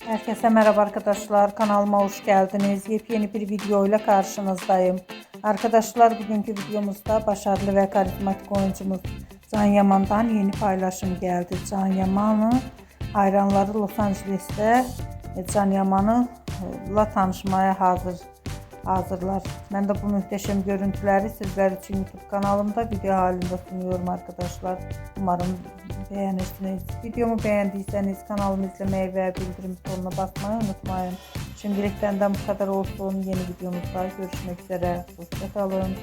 Herkese merhaba arkadaşlar. Kanalıma hoş geldiniz. Yepyeni bir video ile karşınızdayım. Arkadaşlar bugünkü videomuzda başarılı ve karizmatik oyuncumuz Can Yaman'dan yeni paylaşım geldi. Can Yaman'ı hayranları Los Angeles'te Can Yaman'la tanışmaya hazırlar. Ben de bu muhteşem görüntüleri sizler için YouTube kanalımda video halinde sunuyorum arkadaşlar. Umarım beğenirsiniz. Videomu beğendiyseniz kanalımı izlemeyi ve bildirim butonuna basmayı unutmayın. Şimdilik benden bu kadar olsun. Yeni videomuzda görüşmek üzere. Hoşça kalın.